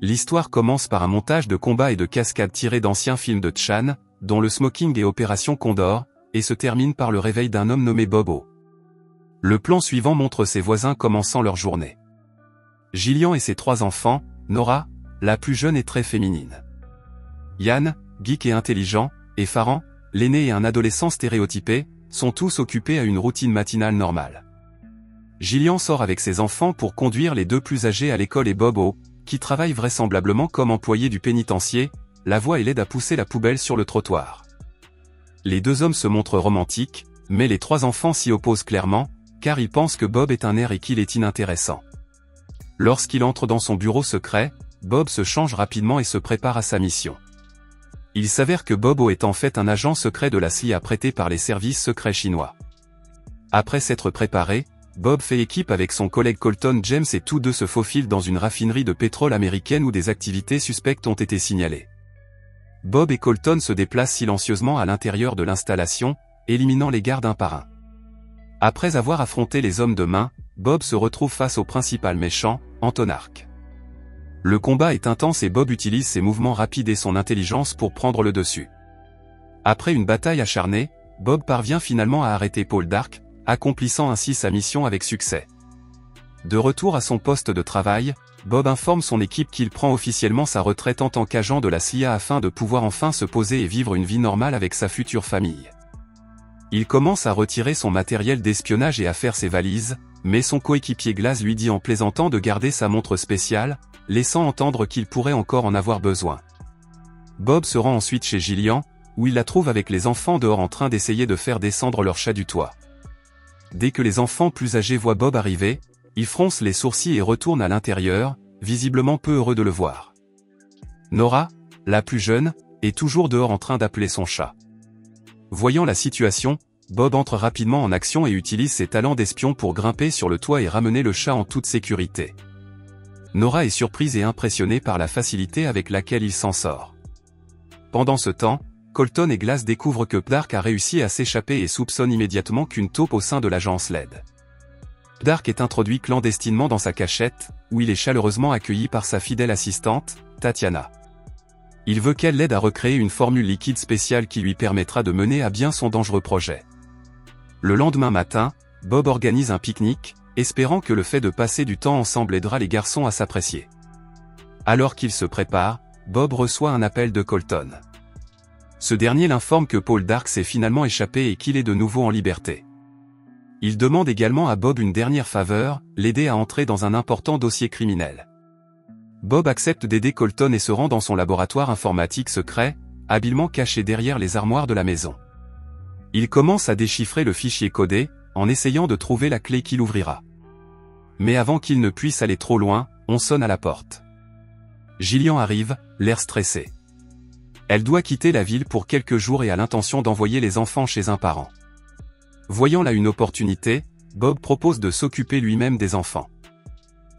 L'histoire commence par un montage de combats et de cascades tirés d'anciens films de Chan, dont Le Smoking et Opération Condor, et se termine par le réveil d'un homme nommé Bobo. Le plan suivant montre ses voisins commençant leur journée. Gillian et ses 3 enfants, Nora, la plus jeune et très féminine. Yann, geek et intelligent, et Farhan, l'aîné et un adolescent stéréotypé, sont tous occupés à une routine matinale normale. Gillian sort avec ses enfants pour conduire les 2 plus âgés à l'école et Bobo, qui travaille vraisemblablement comme employé du pénitencier, la voit et l'aide à pousser la poubelle sur le trottoir. Les 2 hommes se montrent romantiques, mais les 3 enfants s'y opposent clairement, car ils pensent que Bob est un air et qu'il est inintéressant. Lorsqu'il entre dans son bureau secret, Bob se change rapidement et se prépare à sa mission. Il s'avère que Bobo est en fait un agent secret de la CIA prêté par les services secrets chinois. Après s'être préparé, Bob fait équipe avec son collègue Colton James et tous 2 se faufilent dans une raffinerie de pétrole américaine où des activités suspectes ont été signalées. Bob et Colton se déplacent silencieusement à l'intérieur de l'installation, éliminant les gardes un par un. Après avoir affronté les hommes de main, Bob se retrouve face au principal méchant, Antonarch. Le combat est intense et Bob utilise ses mouvements rapides et son intelligence pour prendre le dessus. Après une bataille acharnée, Bob parvient finalement à arrêter Poldark, accomplissant ainsi sa mission avec succès. De retour à son poste de travail, Bob informe son équipe qu'il prend officiellement sa retraite en tant qu'agent de la CIA afin de pouvoir enfin se poser et vivre une vie normale avec sa future famille. Il commence à retirer son matériel d'espionnage et à faire ses valises, mais son coéquipier Glass lui dit en plaisantant de garder sa montre spéciale, laissant entendre qu'il pourrait encore en avoir besoin. Bob se rend ensuite chez Gillian, où il la trouve avec les enfants dehors en train d'essayer de faire descendre leur chat du toit. Dès que les enfants plus âgés voient Bob arriver, ils froncent les sourcils et retournent à l'intérieur, visiblement peu heureux de le voir. Nora, la plus jeune, est toujours dehors en train d'appeler son chat. Voyant la situation, Bob entre rapidement en action et utilise ses talents d'espion pour grimper sur le toit et ramener le chat en toute sécurité. Nora est surprise et impressionnée par la facilité avec laquelle il s'en sort. Pendant ce temps, Colton et Glass découvrent que Dark a réussi à s'échapper et soupçonnent immédiatement qu'une taupe au sein de l'agence l'aide. Dark est introduit clandestinement dans sa cachette, où il est chaleureusement accueilli par sa fidèle assistante, Tatiana. Il veut qu'elle l'aide à recréer une formule liquide spéciale qui lui permettra de mener à bien son dangereux projet. Le lendemain matin, Bob organise un pique-nique, espérant que le fait de passer du temps ensemble aidera les garçons à s'apprécier. Alors qu'il se prépare, Bob reçoit un appel de Colton. Ce dernier l'informe que Poldark s'est finalement échappé et qu'il est de nouveau en liberté. Il demande également à Bob une dernière faveur, l'aider à entrer dans un important dossier criminel. Bob accepte d'aider Colton et se rend dans son laboratoire informatique secret, habilement caché derrière les armoires de la maison. Il commence à déchiffrer le fichier codé, en essayant de trouver la clé qui l'ouvrira. Mais avant qu'il ne puisse aller trop loin, on sonne à la porte. Gillian arrive, l'air stressé. Elle doit quitter la ville pour quelques jours et a l'intention d'envoyer les enfants chez un parent. Voyant là une opportunité, Bob propose de s'occuper lui-même des enfants.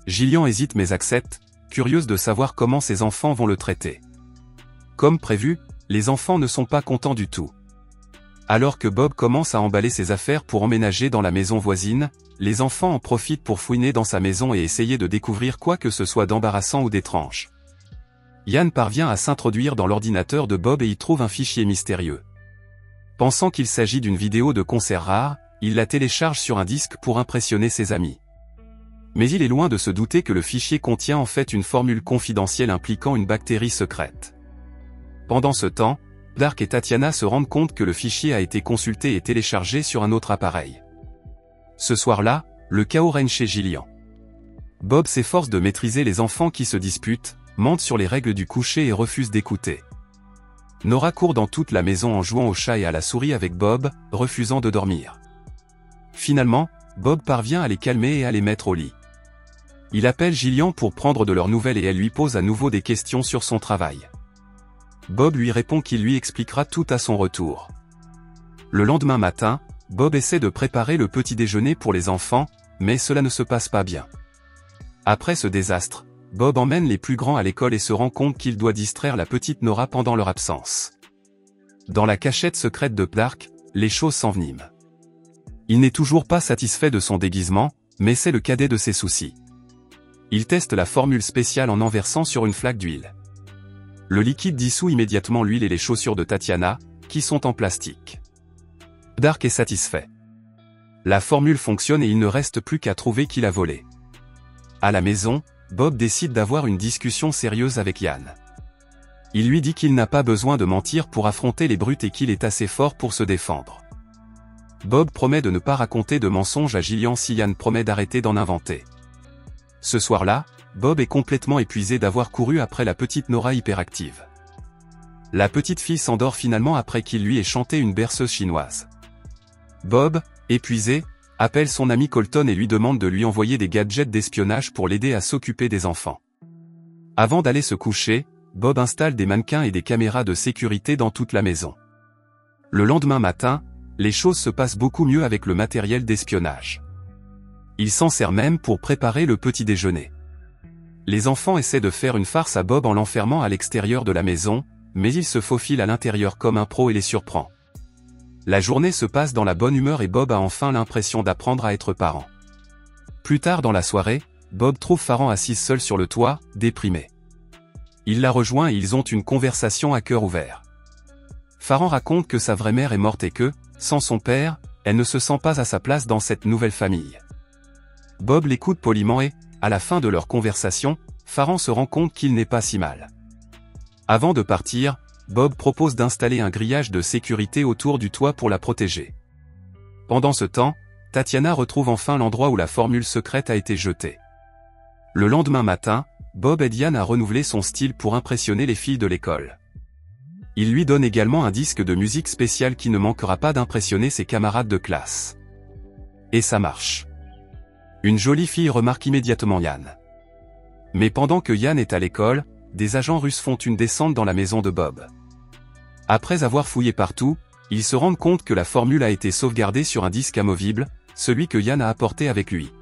Gillian hésite mais accepte, curieuse de savoir comment ses enfants vont le traiter. Comme prévu, les enfants ne sont pas contents du tout. Alors que Bob commence à emballer ses affaires pour emménager dans la maison voisine, les enfants en profitent pour fouiner dans sa maison et essayer de découvrir quoi que ce soit d'embarrassant ou d'étrange. Yann parvient à s'introduire dans l'ordinateur de Bob et y trouve un fichier mystérieux. Pensant qu'il s'agit d'une vidéo de concert rare, il la télécharge sur un disque pour impressionner ses amis. Mais il est loin de se douter que le fichier contient en fait une formule confidentielle impliquant une bactérie secrète. Pendant ce temps, Dark et Tatiana se rendent compte que le fichier a été consulté et téléchargé sur un autre appareil. Ce soir-là, le chaos règne chez Gillian. Bob s'efforce de maîtriser les enfants qui se disputent, mente sur les règles du coucher et refuse d'écouter. Nora court dans toute la maison en jouant au chat et à la souris avec Bob, refusant de dormir. Finalement, Bob parvient à les calmer et à les mettre au lit. Il appelle Gillian pour prendre de leurs nouvelles et elle lui pose à nouveau des questions sur son travail. Bob lui répond qu'il lui expliquera tout à son retour. Le lendemain matin, Bob essaie de préparer le petit déjeuner pour les enfants, mais cela ne se passe pas bien. Après ce désastre, Bob emmène les plus grands à l'école et se rend compte qu'il doit distraire la petite Nora pendant leur absence. Dans la cachette secrète de Dark, les choses s'enveniment. Il n'est toujours pas satisfait de son déguisement, mais c'est le cadet de ses soucis. Il teste la formule spéciale en versant sur une flaque d'huile. Le liquide dissout immédiatement l'huile et les chaussures de Tatiana, qui sont en plastique. Dark est satisfait. La formule fonctionne et il ne reste plus qu'à trouver qui l'a volée. À la maison, Bob décide d'avoir une discussion sérieuse avec Yann. Il lui dit qu'il n'a pas besoin de mentir pour affronter les brutes et qu'il est assez fort pour se défendre. Bob promet de ne pas raconter de mensonges à Gillian si Yann promet d'arrêter d'en inventer. Ce soir-là, Bob est complètement épuisé d'avoir couru après la petite Nora hyperactive. La petite fille s'endort finalement après qu'il lui ait chanté une berceuse chinoise. Bob, épuisé, appelle son ami Colton et lui demande de lui envoyer des gadgets d'espionnage pour l'aider à s'occuper des enfants. Avant d'aller se coucher, Bob installe des mannequins et des caméras de sécurité dans toute la maison. Le lendemain matin, les choses se passent beaucoup mieux avec le matériel d'espionnage. Il s'en sert même pour préparer le petit déjeuner. Les enfants essaient de faire une farce à Bob en l'enfermant à l'extérieur de la maison, mais il se faufile à l'intérieur comme un pro et les surprend. La journée se passe dans la bonne humeur et Bob a enfin l'impression d'apprendre à être parent. Plus tard dans la soirée, Bob trouve Farhan assise seule sur le toit, déprimée. Il la rejoint et ils ont une conversation à cœur ouvert. Farhan raconte que sa vraie mère est morte et que, sans son père, elle ne se sent pas à sa place dans cette nouvelle famille. Bob l'écoute poliment et, à la fin de leur conversation, Farhan se rend compte qu'il n'est pas si mal. Avant de partir, Bob propose d'installer un grillage de sécurité autour du toit pour la protéger. Pendant ce temps, Tatiana retrouve enfin l'endroit où la formule secrète a été jetée. Le lendemain matin, Bob aide Yann à renouveler son style pour impressionner les filles de l'école. Il lui donne également un disque de musique spécial qui ne manquera pas d'impressionner ses camarades de classe. Et ça marche. Une jolie fille remarque immédiatement Yann. Mais pendant que Yann est à l'école, des agents russes font une descente dans la maison de Bob. Après avoir fouillé partout, ils se rendent compte que la formule a été sauvegardée sur un disque amovible, celui que Yann a apporté avec lui.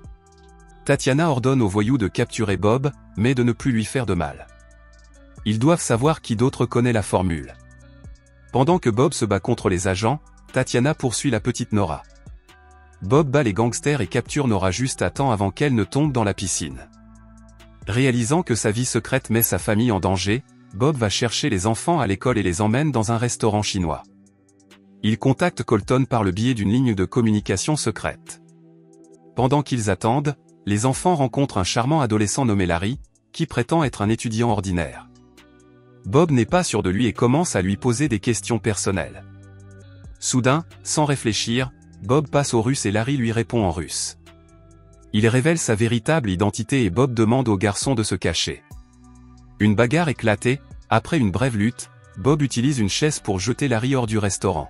Tatiana ordonne aux voyous de capturer Bob, mais de ne plus lui faire de mal. Ils doivent savoir qui d'autre connaît la formule. Pendant que Bob se bat contre les agents, Tatiana poursuit la petite Nora. Bob bat les gangsters et capture Nora juste à temps avant qu'elle ne tombe dans la piscine. Réalisant que sa vie secrète met sa famille en danger, Bob va chercher les enfants à l'école et les emmène dans un restaurant chinois. Il contacte Colton par le biais d'une ligne de communication secrète. Pendant qu'ils attendent, les enfants rencontrent un charmant adolescent nommé Larry, qui prétend être un étudiant ordinaire. Bob n'est pas sûr de lui et commence à lui poser des questions personnelles. Soudain, sans réfléchir, Bob passe au russe et Larry lui répond en russe. Il révèle sa véritable identité et Bob demande au garçon de se cacher. Une bagarre éclatée, après une brève lutte, Bob utilise une chaise pour jeter Larry hors du restaurant.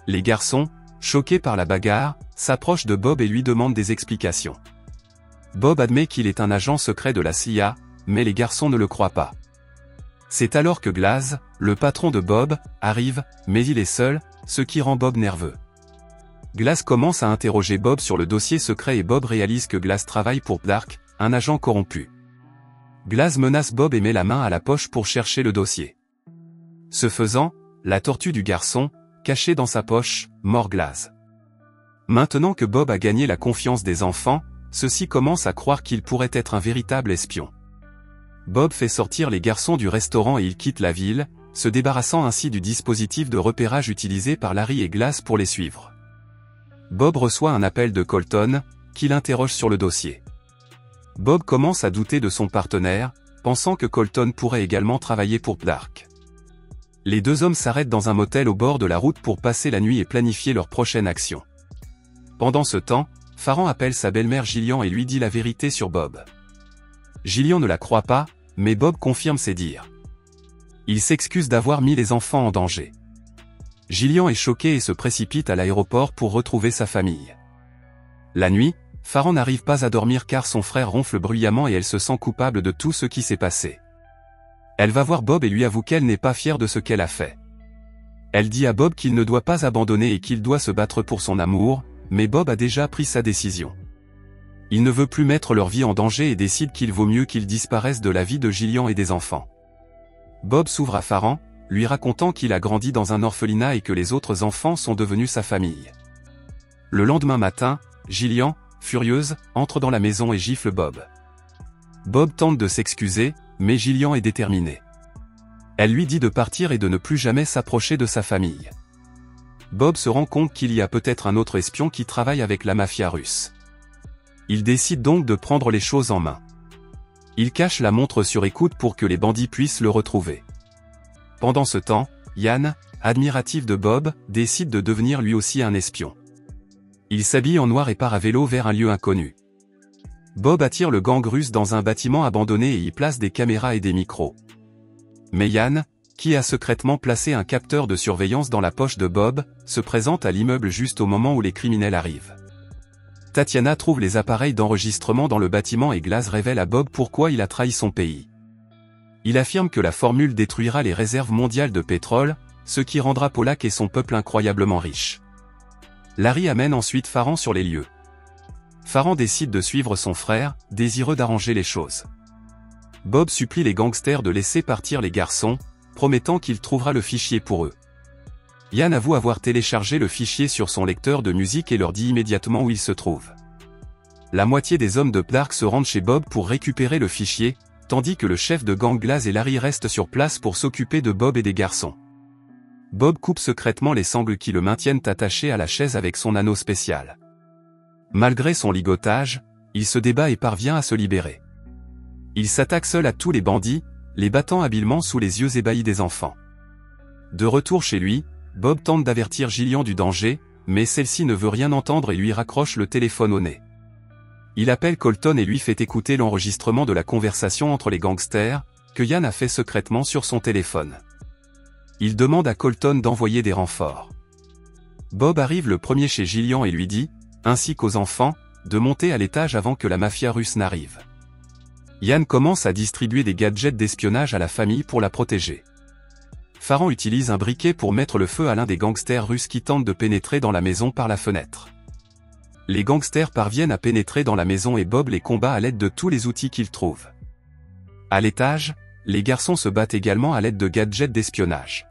Les garçons, choqués par la bagarre, s'approchent de Bob et lui demandent des explications. Bob admet qu'il est un agent secret de la CIA, mais les garçons ne le croient pas. C'est alors que Glaz, le patron de Bob, arrive, mais il est seul, ce qui rend Bob nerveux. Glaz commence à interroger Bob sur le dossier secret et Bob réalise que Glaz travaille pour Dark, un agent corrompu. Glaz menace Bob et met la main à la poche pour chercher le dossier. Ce faisant, la tortue du garçon, cachée dans sa poche, mord Glaz. Maintenant que Bob a gagné la confiance des enfants, ceux-ci commencent à croire qu'il pourrait être un véritable espion. Bob fait sortir les garçons du restaurant et il quitte la ville, se débarrassant ainsi du dispositif de repérage utilisé par Larry et Glaz pour les suivre. Bob reçoit un appel de Colton, qui l'interroge sur le dossier. Bob commence à douter de son partenaire, pensant que Colton pourrait également travailler pour Dark. Les deux hommes s'arrêtent dans un motel au bord de la route pour passer la nuit et planifier leur prochaine action. Pendant ce temps, Farhan appelle sa belle-mère Gillian et lui dit la vérité sur Bob. Gillian ne la croit pas, mais Bob confirme ses dires. Il s'excuse d'avoir mis les enfants en danger. Gillian est choqué et se précipite à l'aéroport pour retrouver sa famille. La nuit, Farhan n'arrive pas à dormir car son frère ronfle bruyamment et elle se sent coupable de tout ce qui s'est passé. Elle va voir Bob et lui avoue qu'elle n'est pas fière de ce qu'elle a fait. Elle dit à Bob qu'il ne doit pas abandonner et qu'il doit se battre pour son amour, mais Bob a déjà pris sa décision. Il ne veut plus mettre leur vie en danger et décide qu'il vaut mieux qu'ils disparaissent de la vie de Gillian et des enfants. Bob s'ouvre à Farhan, lui racontant qu'il a grandi dans un orphelinat et que les autres enfants sont devenus sa famille. Le lendemain matin, Gillian, furieuse, entre dans la maison et gifle Bob. Bob tente de s'excuser, mais Gillian est déterminée. Elle lui dit de partir et de ne plus jamais s'approcher de sa famille. Bob se rend compte qu'il y a peut-être un autre espion qui travaille avec la mafia russe. Il décide donc de prendre les choses en main. Il cache la montre sur écoute pour que les bandits puissent le retrouver. Pendant ce temps, Ian, admiratif de Bob, décide de devenir lui aussi un espion. Il s'habille en noir et part à vélo vers un lieu inconnu. Bob attire le gang russe dans un bâtiment abandonné et y place des caméras et des micros. Mais Ian, qui a secrètement placé un capteur de surveillance dans la poche de Bob, se présente à l'immeuble juste au moment où les criminels arrivent. Tatiana trouve les appareils d'enregistrement dans le bâtiment et Glass révèle à Bob pourquoi il a trahi son pays. Il affirme que la formule détruira les réserves mondiales de pétrole, ce qui rendra Pollack et son peuple incroyablement riches. Larry amène ensuite Farran sur les lieux. Farran décide de suivre son frère, désireux d'arranger les choses. Bob supplie les gangsters de laisser partir les garçons, promettant qu'il trouvera le fichier pour eux. Ian avoue avoir téléchargé le fichier sur son lecteur de musique et leur dit immédiatement où il se trouve. La moitié des hommes de Dark se rendent chez Bob pour récupérer le fichier, tandis que le chef de gang Glass et Larry restent sur place pour s'occuper de Bob et des garçons. Bob coupe secrètement les sangles qui le maintiennent attaché à la chaise avec son anneau spécial. Malgré son ligotage, il se débat et parvient à se libérer. Il s'attaque seul à tous les bandits, les battant habilement sous les yeux ébahis des enfants. De retour chez lui, Bob tente d'avertir Gillian du danger, mais celle-ci ne veut rien entendre et lui raccroche le téléphone au nez. Il appelle Colton et lui fait écouter l'enregistrement de la conversation entre les gangsters, que Ian a fait secrètement sur son téléphone. Il demande à Colton d'envoyer des renforts. Bob arrive le premier chez Gillian et lui dit, ainsi qu'aux enfants, de monter à l'étage avant que la mafia russe n'arrive. Ian commence à distribuer des gadgets d'espionnage à la famille pour la protéger. Farran utilise un briquet pour mettre le feu à l'un des gangsters russes qui tentent de pénétrer dans la maison par la fenêtre. Les gangsters parviennent à pénétrer dans la maison et Bob les combat à l'aide de tous les outils qu'ils trouvent. À l'étage, les garçons se battent également à l'aide de gadgets d'espionnage.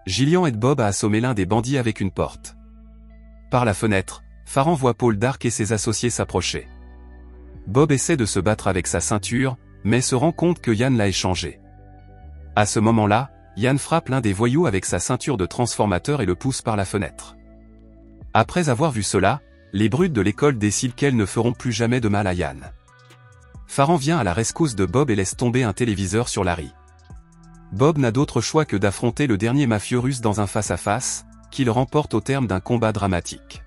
Gillian aide Bob à assommer l'un des bandits avec une porte. Par la fenêtre, Farran voit Paul Dark et ses associés s'approcher. Bob essaie de se battre avec sa ceinture, mais se rend compte que Ian l'a échangé. À ce moment-là, Ian frappe l'un des voyous avec sa ceinture de transformateur et le pousse par la fenêtre. Après avoir vu cela, les brutes de l'école décident qu'elles ne feront plus jamais de mal à Ian. Farran vient à la rescousse de Bob et laisse tomber un téléviseur sur Larry. Bob n'a d'autre choix que d'affronter le dernier mafieux russe dans un face-à-face, qu'il remporte au terme d'un combat dramatique.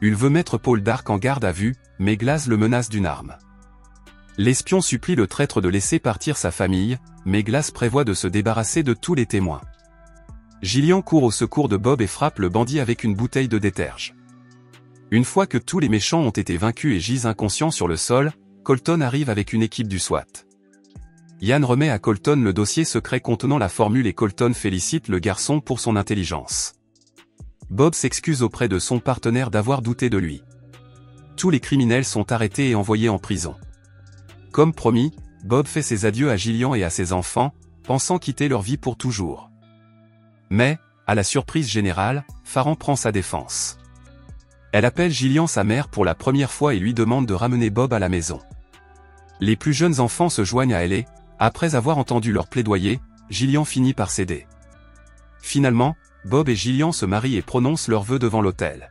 Il veut mettre Paul Dark en garde à vue, mais Glass le menace d'une arme. L'espion supplie le traître de laisser partir sa famille, mais Glass prévoit de se débarrasser de tous les témoins. Gillian court au secours de Bob et frappe le bandit avec une bouteille de déterge. Une fois que tous les méchants ont été vaincus et gisent inconscients sur le sol, Colton arrive avec une équipe du SWAT. Ian remet à Colton le dossier secret contenant la formule et Colton félicite le garçon pour son intelligence. Bob s'excuse auprès de son partenaire d'avoir douté de lui. Tous les criminels sont arrêtés et envoyés en prison. Comme promis, Bob fait ses adieux à Gillian et à ses enfants, pensant quitter leur vie pour toujours. Mais, à la surprise générale, Farran prend sa défense. Elle appelle Gillian sa mère pour la première fois et lui demande de ramener Bob à la maison. Les plus jeunes enfants se joignent à elle et, après avoir entendu leur plaidoyer, Gillian finit par céder. Finalement, Bob et Gillian se marient et prononcent leurs vœux devant l'autel.